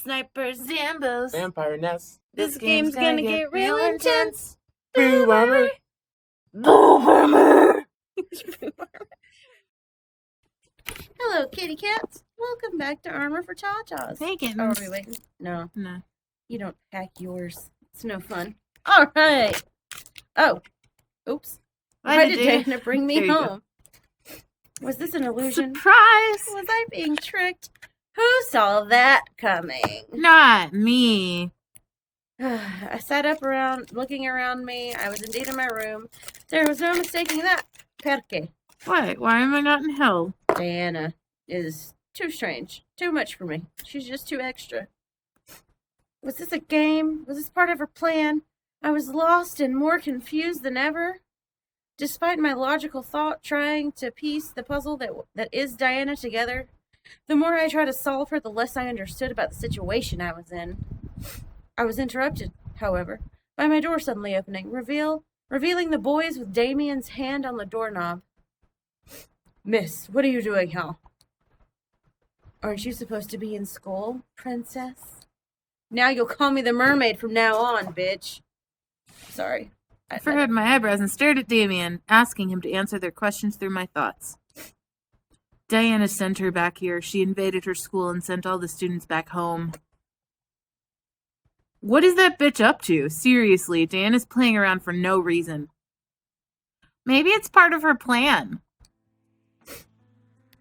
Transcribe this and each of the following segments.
Snipers, Zambos, Vampire nests. This game's gonna get real intense. Boob armor. Boob armor. Hello, kitty cats. Welcome back to Armor for Cha-Chas. Hey, kittens. Oh, are we waiting? No. No. You don't pack yours. It's no fun. All right. Oh. Oops. Why did Dana bring me home? Was this an illusion? Surprise! Was I being tricked? Who saw that coming? Not me. I sat up looking around me. I was indeed in my room. There was no mistaking that. Perché? What? Why am I not in hell? Diana is too strange. Too much for me. She's just too extra. Was this a game? Was this part of her plan? I was lost and more confused than ever. Despite my logical thought trying to piece the puzzle that is Diana together, the more I tried to solve her, the less I understood about the situation I was in. I was interrupted, however, by my door suddenly opening, revealing the boys with Damien's hand on the doorknob. Miss, what are you doing here? Aren't you supposed to be in school, princess? Now you'll call me the mermaid from now on, bitch. Sorry. I furrowed my eyebrows and stared at Damien, asking him to answer their questions through my thoughts. Diana sent her back here. She invaded her school and sent all the students back home. What is that bitch up to? Seriously, Diana's playing around for no reason. Maybe it's part of her plan.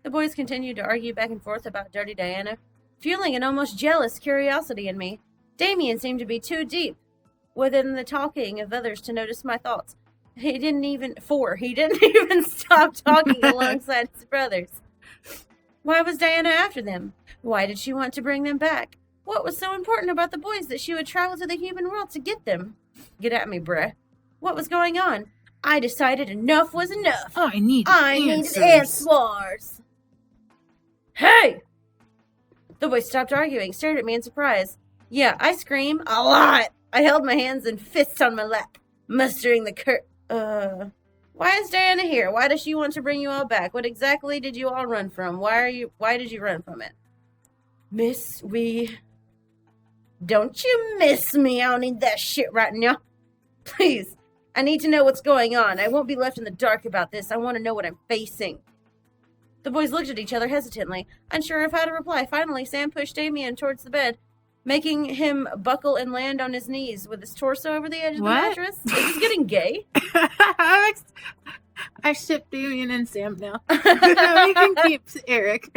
The boys continued to argue back and forth about Dirty Diana, fueling an almost jealous curiosity in me. Damien seemed to be too deep within the talking of others to notice my thoughts. He didn't even stop talking alongside his brothers. Why was Diana after them? Why did she want to bring them back? What was so important about the boys that she would travel to the human world to get them? Get at me, bruh. What was going on? I decided enough was enough. I needed answers. Hey! The boys stopped arguing, stared at me in surprise. Yeah, I scream a lot. I held my hands and fists on my lap, mustering the Why is Diana here? Why does she want to bring you all back? What exactly did you all run from? Why did you run from it? Miss, Don't you miss me. I don't need that shit right now. Please, I need to know what's going on. I won't be left in the dark about this. I want to know what I'm facing. The boys looked at each other hesitantly, unsure of how to reply. Finally, Sam pushed Damien towards the bed, making him buckle and land on his knees with his torso over the edge of the mattress. Is this getting gay? I ship Damien and Sam now. We can keep Erik.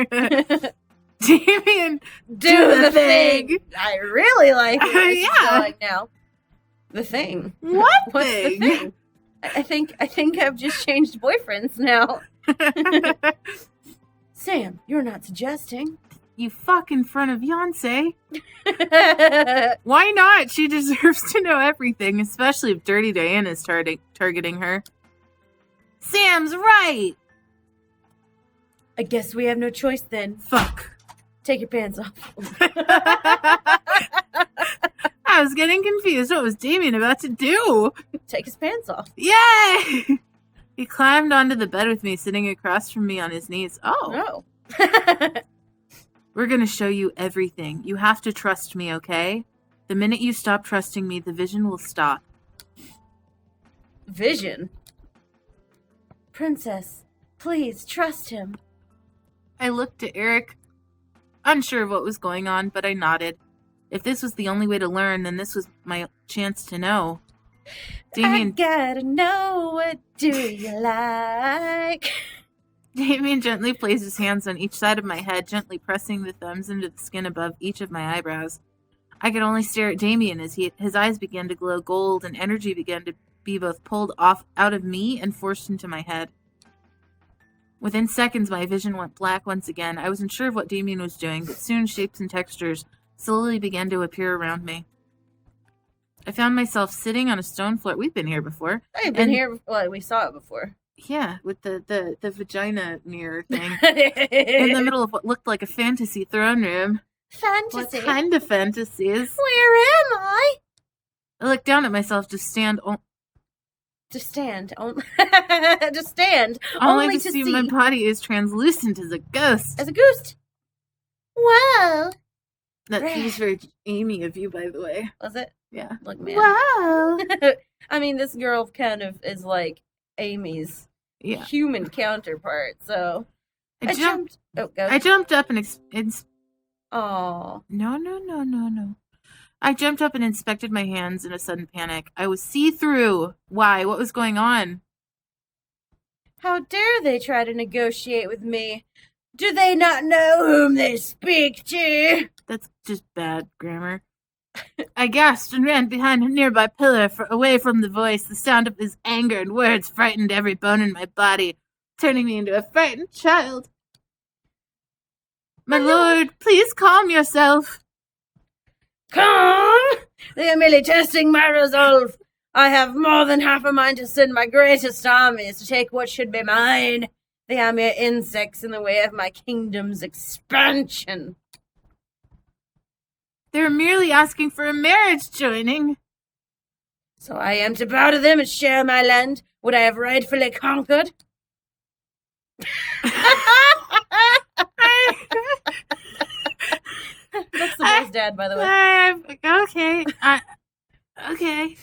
Damien, do the thing. I really like it. Yeah. Going now. The thing. What's thing? The thing? I think I've just changed boyfriends now. Sam, you're not suggesting. You fuck in front of Beyonce. Why not? She deserves to know everything, especially if Dirty Diana's targeting her. Sam's right. I guess we have no choice then. Fuck. Take your pants off. I was getting confused. What was Damien about to do? Take his pants off. Yay! He climbed onto the bed with me, sitting across from me on his knees. Oh. We're going to show you everything. You have to trust me, okay? The minute you stop trusting me, the vision will stop. Vision? Princess, please trust him. I looked at Erik, unsure of what was going on, but I nodded. If this was the only way to learn, then this was my chance to know. Damien, I gotta know, what do you like? Damien gently placed his hands on each side of my head, gently pressing the thumbs into the skin above each of my eyebrows. I could only stare at Damien as his eyes began to glow gold and energy began to be both pulled out of me and forced into my head. Within seconds, my vision went black once again. I wasn't sure of what Damien was doing, but soon shapes and textures slowly began to appear around me. I found myself sitting on a stone floor. We've been here before. I've been here. Well, we saw it before. Yeah, with the vagina mirror thing. In the middle of what looked like a fantasy throne room. Fantasy? What kind of fantasies? Where am I? I looked down at myself to stand. To stand. To stand. Only to see my body is translucent as a ghost. As a ghost? Whoa. That seems very Amy of you, by the way. Was it? Yeah. Look, man. Wow. I mean, this girl kind of is like Amy's human counterpart, so... I jumped... Oh, go. I jumped up and... Oh. No. I jumped up and inspected my hands in a sudden panic. I was see-through. Why? What was going on? How dare they try to negotiate with me? Do they not know whom they speak to? That's just bad grammar. I gasped and ran behind a nearby pillar away from the voice. The sound of his anger and words frightened every bone in my body, turning me into a frightened child. My lord, please calm yourself. Calm? They are merely testing my resolve. I have more than half a mind to send my greatest armies to take what should be mine. They are mere insects in the way of my kingdom's expansion. They're merely asking for a marriage joining. So I am to bow to them and share my land, what I have rightfully conquered? That's the best dad, by the way. Okay. Okay.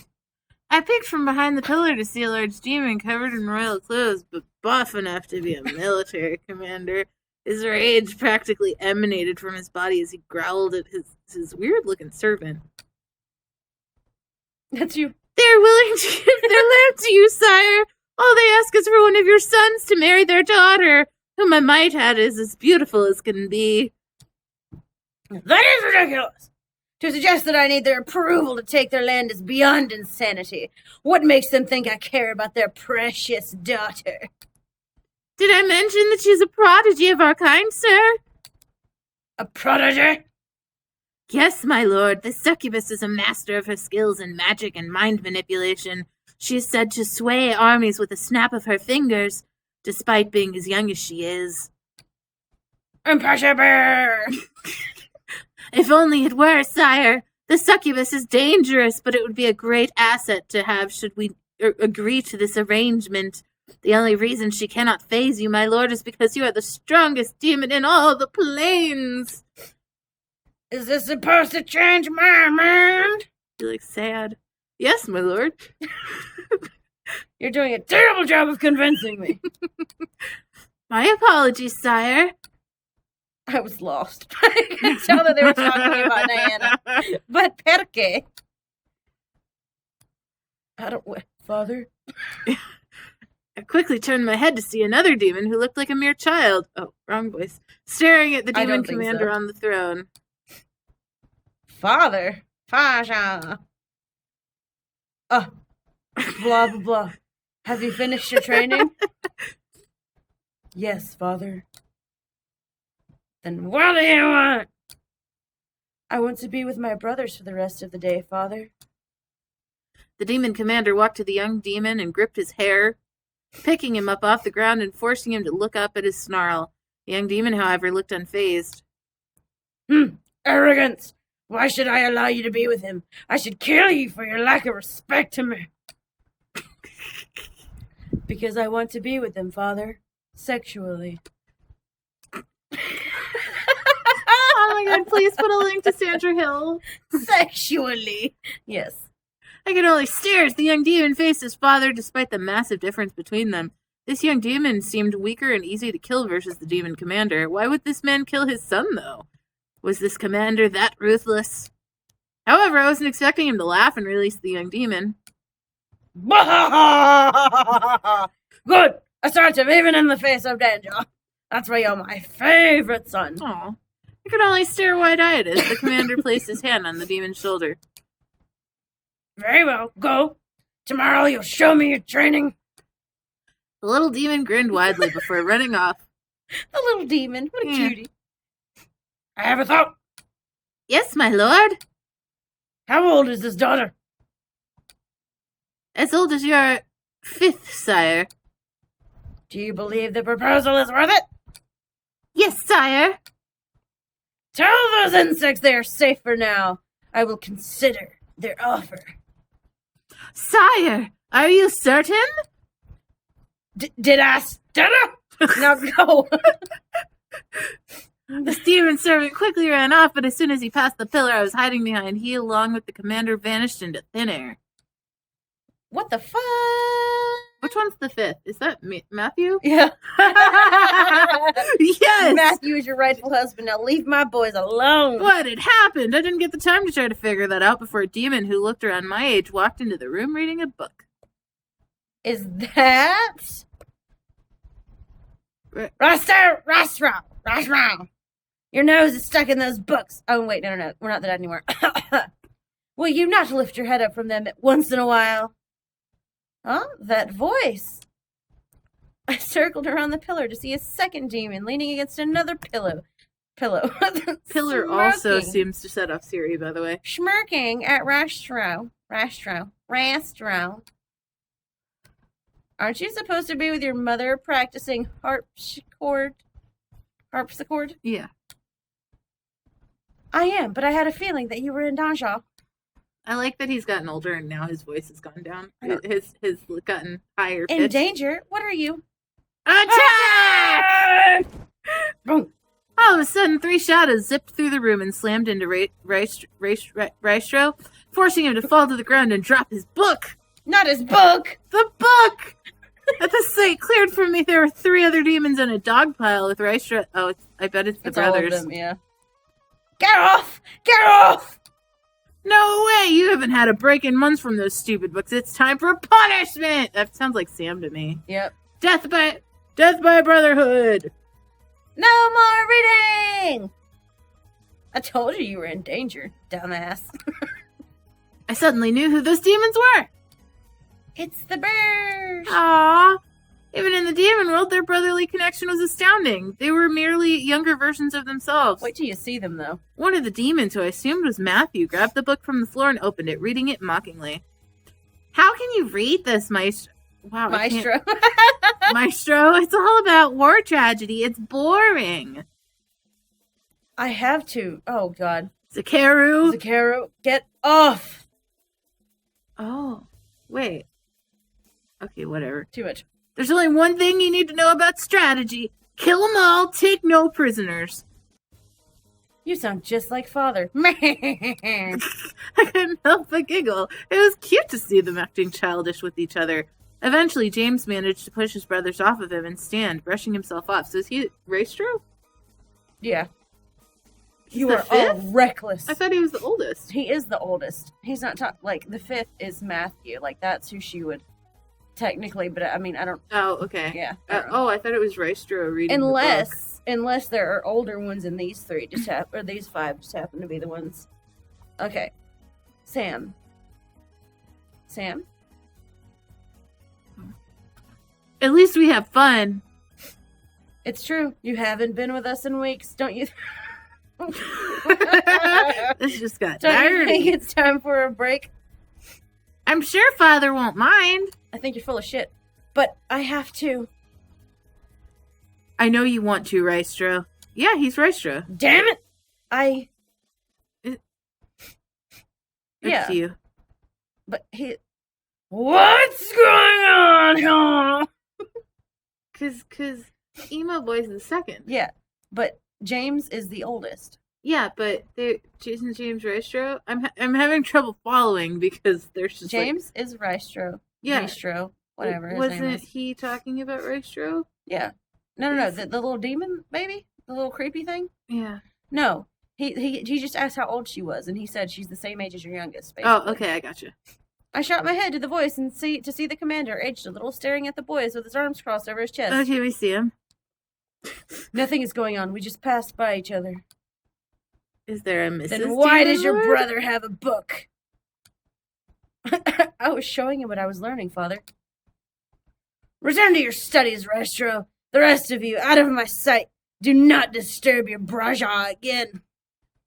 I peeked from behind the pillar to see a large demon covered in royal clothes, but buff enough to be a military commander. His rage practically emanated from his body as he growled at his weird-looking servant. That's you. They're willing to give their land to you, sire. All they ask is for one of your sons to marry their daughter, whom I might add is as beautiful as can be. That is ridiculous! To suggest that I need their approval to take their land is beyond insanity. What makes them think I care about their precious daughter? Did I mention that she's a prodigy of our kind, sir? A prodigy? Yes, my lord. The succubus is a master of her skills in magic and mind manipulation. She is said to sway armies with a snap of her fingers, despite being as young as she is. Impossible! If only it were, sire. The succubus is dangerous, but it would be a great asset to have should we agree to this arrangement. The only reason she cannot faze you, my lord, is because you are the strongest demon in all the plains. Is this supposed to change my mind? You look sad. Yes, my lord. You're doing a terrible job of convincing me. My apologies, sire. I was lost. I could tell that they were talking about Diana. But perché? I don't... Father? I quickly turned my head to see another demon who looked like a mere child. Oh, wrong voice. Staring at the demon commander on the throne. Father? Fasha. Blah, blah, blah. Have you finished your training? Yes, father. Then what do you want? I want to be with my brothers for the rest of the day, father. The demon commander walked to the young demon and gripped his hair, picking him up off the ground and forcing him to look up at his snarl. The young demon, however, looked unfazed. Arrogance! Why should I allow you to be with him? I should kill you for your lack of respect to me. Because I want to be with him, father. Sexually. Oh my god, please put a link to Sandra Hill. Sexually. Yes. I could only stare as the young demon faced his father despite the massive difference between them. This young demon seemed weaker and easy to kill versus the demon commander. Why would this man kill his son, though? Was this commander that ruthless? However, I wasn't expecting him to laugh and release the young demon. Good! Assertive, even in the face of danger. That's why you're my favorite son. Aw. I could only stare wide-eyed as the commander placed his hand on the demon's shoulder. Very well, go. Tomorrow you'll show me your training. The little demon grinned widely before running off. The little demon, what a cutie. I have a thought. Yes, my lord. How old is this daughter? As old as your 5th, sire. Do you believe the proposal is worth it? Yes, sire. Tell those insects they are safe for now. I will consider their offer. Sire, are you certain? Did I stutter? Now go. The demon servant quickly ran off, but as soon as he passed the pillar I was hiding behind, he, along with the commander, vanished into thin air. What the fuck? Which one's the fifth? Is that Matthew? Yeah. Yes! Matthew is your rightful husband. Now leave my boys alone. What had happened? I didn't get the time to try to figure that out before a demon who looked around my age walked into the room reading a book. Is that... Rastro! Your nose is stuck in those books. Oh, wait, no. We're not that anymore. Will you not lift your head up from them once in a while? Huh? That voice. I circled around the pillar to see a second demon leaning against another pillow. Pillar also seems to set off Siri, by the way. Smirking at Rastro. Aren't you supposed to be with your mother practicing harpsichord? Yeah. I am, but I had a feeling that you were in danger. I like that he's gotten older and now his voice has gone down. His gotten higher pitch. In danger? What are you? Attack! Boom. All of a sudden, 3 shadows zipped through the room and slammed into Rystro, forcing him to fall to the ground and drop his book. Not his book! The book! At the sight cleared from me, there were 3 other demons in a dog pile with Rystro. Oh, I bet it's the brothers. All of them, yeah. Get off! Get off! No way! You haven't had a break in months from those stupid books. It's time for punishment! That sounds like Sam to me. Yep. Death by brotherhood! No more reading! I told you were in danger, dumbass. I suddenly knew who those demons were! It's the birds! Aww! Even in the demon world, their brotherly connection was astounding. They were merely younger versions of themselves. Wait till you see them, though. One of the demons, who I assumed was Matthew, grabbed the book from the floor and opened it, reading it mockingly. How can you read this, Maestro? Wow, Maestro. Maestro, it's all about war tragedy. It's boring. I have to. Oh, God. Zakaru, get off! Oh, wait. Okay, whatever. Too much. There's only one thing you need to know about strategy. Kill them all, take no prisoners. You sound just like Father. I couldn't help but giggle. It was cute to see them acting childish with each other. Eventually, James managed to push his brothers off of him and stand, brushing himself off. So is he Rystro? Yeah. He's You are all reckless. I thought he was the oldest. He is the oldest. He's not like the 5th is Matthew. Like that's who she would technically, but I mean I don't. Oh, okay. Yeah. I thought it was Rystro reading the book. Unless there are older ones in these 3 or these 5 just happen to be the ones. Okay. Sam. At least we have fun. It's true. You haven't been with us in weeks, don't you? This just got Don't dirty. you think it's time for a break? I'm sure Father won't mind. I think you're full of shit. But I have to. I know you want to, Rystro. Yeah, he's Rystro. Damn it! It's you. But what's going on? Cause Emo Boy's the second. Yeah, but James is the oldest. Yeah, but Jason James Rystro. I'm having trouble following because there's just James is Rystro. Yeah, Rystro, whatever. His Wasn't name is. he talking about Rystro? Yeah. No. The little demon baby, the little creepy thing. Yeah. No, he just asked how old she was, and he said she's the same age as your youngest. Basically. Oh, okay, I gotcha. I shot my head to the voice and see the commander, aged a little, staring at the boys with his arms crossed over his chest. Okay, we see him. Nothing is going on. We just passed by each other. Is there a Mrs. Then why does your Lord? brother have a book? I was showing him what I was learning, Father. Return to your studies, Rystro. The rest of you, out of my sight. Do not disturb your Braja again.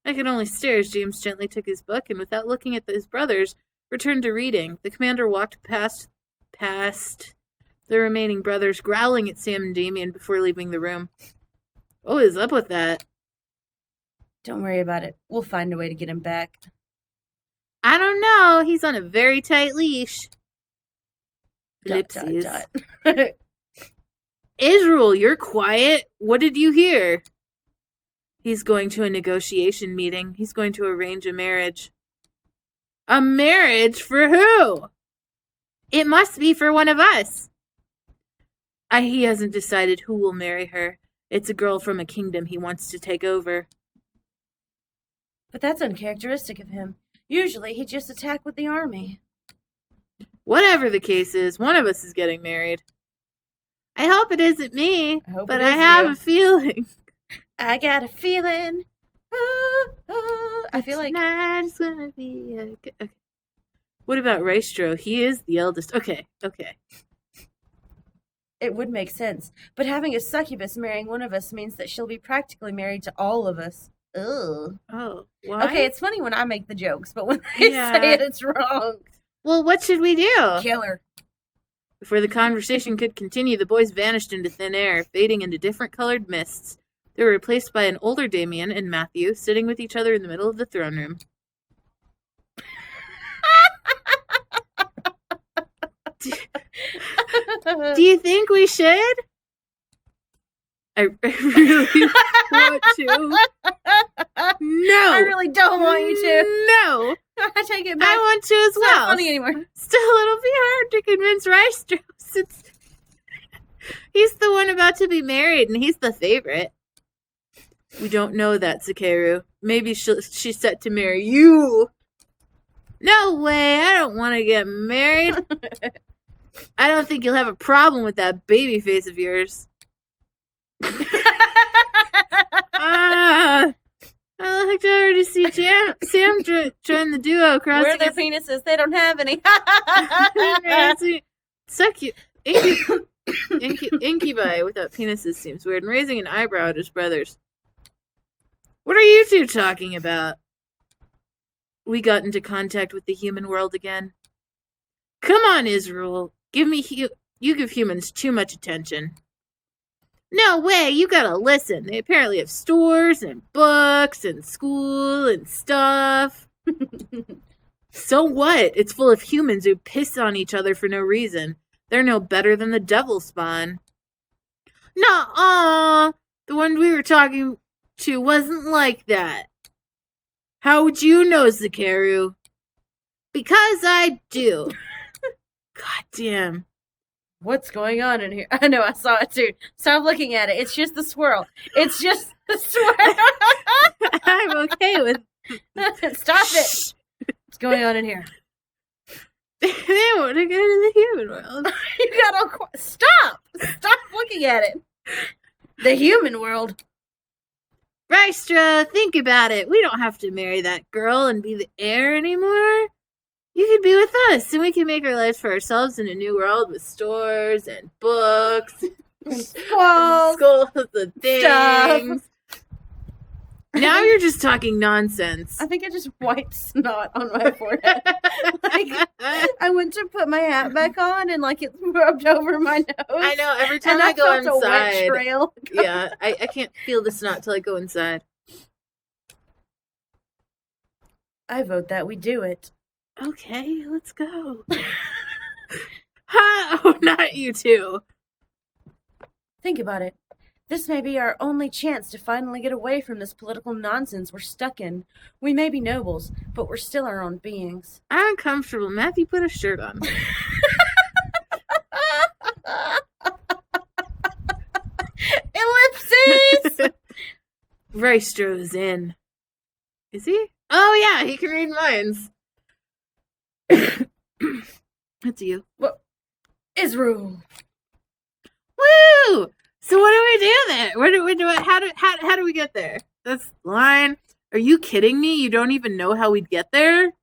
I could only stare as James gently took his book and, without looking at his brothers, returned to reading. The commander walked past the remaining brothers, growling at Sam and Damien before leaving the room. What is up with that? Don't worry about it. We'll find a way to get him back. I don't know. He's on a very tight leash. Ellipses. Israel, you're quiet. What did you hear? He's going to a negotiation meeting. He's going to arrange a marriage. A marriage for who? It must be for one of us. He hasn't decided who will marry her. It's a girl from a kingdom he wants to take over. But that's uncharacteristic of him. Usually he'd just attack with the army. Whatever the case is, one of us is getting married. I hope it isn't me, but I have a feeling. I got a feeling. I feel like tonight's gonna be okay. What about Raistro? He is the eldest. Okay. It would make sense, but having a succubus marrying one of us means that she'll be practically married to all of us. Ugh. Oh, why? Okay, it's funny when I make the jokes, but when they say it, it's wrong. Well, what should we do? Kill her. Before the conversation could continue, the boys vanished into thin air, fading into different colored mists. They were replaced by an older Damien and Matthew, sitting with each other in the middle of the throne room. Do you think we should? I really want to. No. I really don't want you to. No. I take it back. I want to as It's well. not funny anymore. Still, it'll be hard to convince Rystros since he's the one about to be married and he's the favorite. We don't know that, Sakeru. Maybe she's set to marry you. No way. I don't want to get married. I don't think you'll have a problem with that baby face of yours. I looked over to see Sam join the duo. Where are their penises? They don't have any. Suck you. Incubi without penises seems weird, and raising an eyebrow at his brothers. What are you two talking about? We got into contact with the human world again. Come on, Israel. You give humans too much attention. No way, you gotta listen. They apparently have stores and books and school and stuff. So what? It's full of humans who piss on each other for no reason. They're no better than the devil spawn. Nuh-uh. The one we were talking to wasn't like that. How would you know, Zakaru? Because I do. God damn. What's going on in here? I know, I saw it too. Stop looking at it. It's just the swirl. It's just the swirl. I'm okay with Stop it. What's going on in here? They want to go to the human world. You got all Stop! Stop looking at it. The human world. Rystra, think about it. We don't have to marry that girl and be the heir anymore. You could be with us, and we can make our lives for ourselves in a new world with stores and books, schools and things. Now you're just talking nonsense. I think I just wiped snot on my forehead. I went to put my hat back on, and it rubbed over my nose. I know. Every time I go inside, a wet trail. Yeah, I can't feel the snot till I go inside. I vote that we do it. Okay, let's go. Oh, not you two. Think about it. This may be our only chance to finally get away from this political nonsense we're stuck in. We may be nobles, but we're still our own beings. I'm uncomfortable. Matthew, put a shirt on. Ellipses! Rystro's in. Is he? Oh, yeah, he can read minds. That's you. Well, Israel. Woo! So what do we do there? Where do we do it? How do we get there? That's the line. Are you kidding me? You don't even know how we'd get there?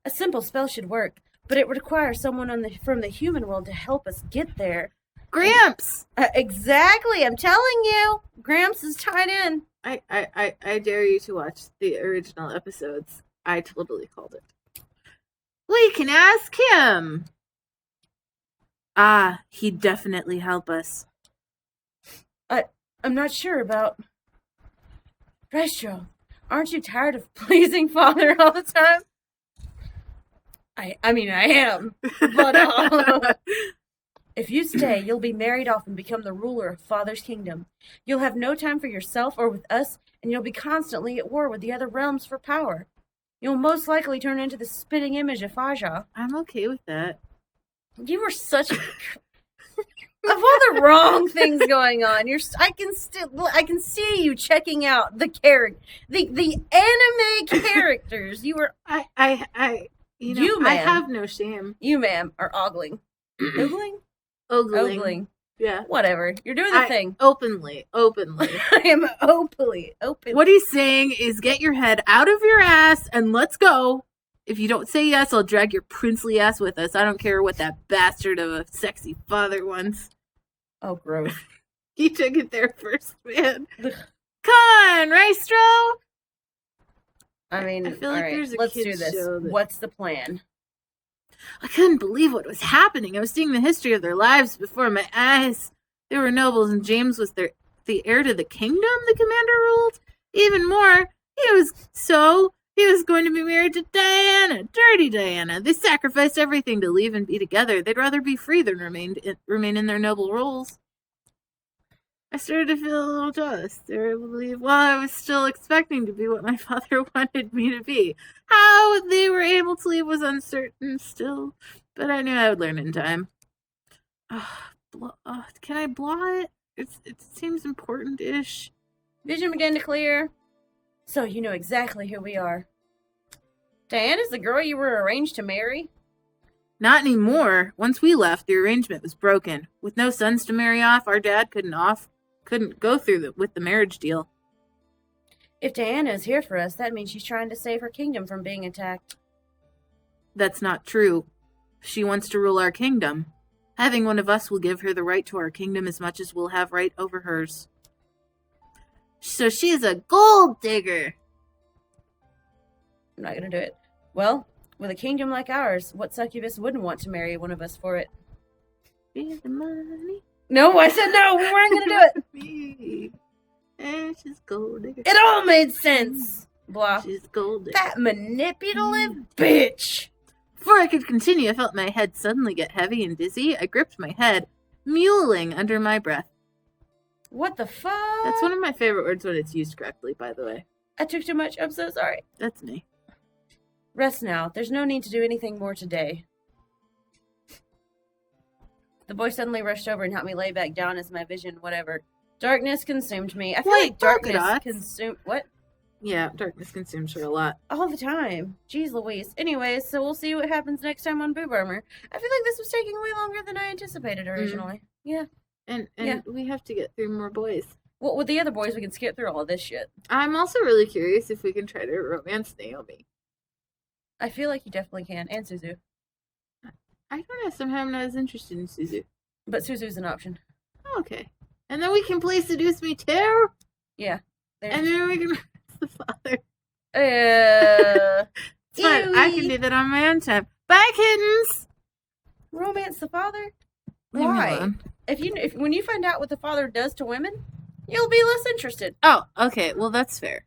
A simple spell should work, but it would require someone from the human world to help us get there. Gramps! Exactly, I'm telling you. Gramps is tied in. I dare you to watch the original episodes. I totally called it. We can ask him. Ah, he'd definitely help us. I'm not sure about... Rystro, aren't you tired of pleasing Father all the time? I mean, I am. But, If you stay, you'll be married off and become the ruler of Father's kingdom. You'll have no time for yourself or with us, and you'll be constantly at war with the other realms for power. You'll most likely turn into the spitting image of Faja. I'm okay with that. You were such of all the wrong things going on. I can see you checking out the anime characters. You were you I have no shame. You, ma'am, are ogling. Ogling. Yeah. Whatever. You're doing the thing. Openly. I am open. What he's saying is get your head out of your ass and let's go. If you don't say yes, I'll drag your princely ass with us. I don't care what that bastard of a sexy father wants. Oh, gross. He took it there first, man. Come on, Rystro. I mean, I feel like there's a let's kid's do this. show that... What's the plan? I couldn't believe what was happening. I was seeing the history of their lives before my eyes. They were nobles, and James was the heir to the kingdom the commander ruled. Even more, he was going to be married to Diana, dirty Diana. They sacrificed everything to leave and be together. They'd rather be free than remain in their noble roles. I started to feel a little jealous. They were able to leave while I was still expecting to be what my father wanted me to be. How they were able to leave was uncertain still, but I knew I would learn in time. Can I blah it? It seems important-ish. Vision began to clear. So you know exactly who we are. Diana's the girl you were arranged to marry? Not anymore. Once we left, the arrangement was broken. With no sons to marry off, our dad couldn't go through with the marriage deal. If Diana is here for us, that means she's trying to save her kingdom from being attacked. That's not true. She wants to rule our kingdom. Having one of us will give her the right to our kingdom as much as we'll have right over hers. So she's a gold digger. I'm not going to do it. Well, with a kingdom like ours, what succubus wouldn't want to marry one of us for it? Be the money. No, I said no. We weren't going to do it. Me. And she's gold digger. It all made sense. Blah. She's gold digger. That manipulative bitch. Before I could continue, I felt my head suddenly get heavy and dizzy. I gripped my head, mewling under my breath. What the fuck? That's one of my favorite words when it's used correctly, by the way. I took too much. I'm so sorry. That's me. Rest now. There's no need to do anything more today. The boy suddenly rushed over and helped me lay back down as my vision, whatever. Darkness consumed me. I feel like darkness consumed... What? Yeah, darkness consumes her a lot. All the time. Jeez Louise. Anyways, so we'll see what happens next time on Boob Armor. I feel like this was taking way longer than I anticipated originally. Yeah. And we have to get through more boys. Well, with the other boys, we can skip through all of this shit. I'm also really curious if we can try to romance Naomi. I feel like you definitely can. And Suzu. I don't know. Somehow I'm not as interested in Suzu. But Suzu's an option. Oh, okay. And then we can play Seduce Me too? Yeah. And then we can romance the father. It's fine. I can do that on my own time. Bye, kittens! Romance the father? Leave me Why? alone. When you find out what the father does to women, you'll be less interested. Oh, okay. Well, that's fair.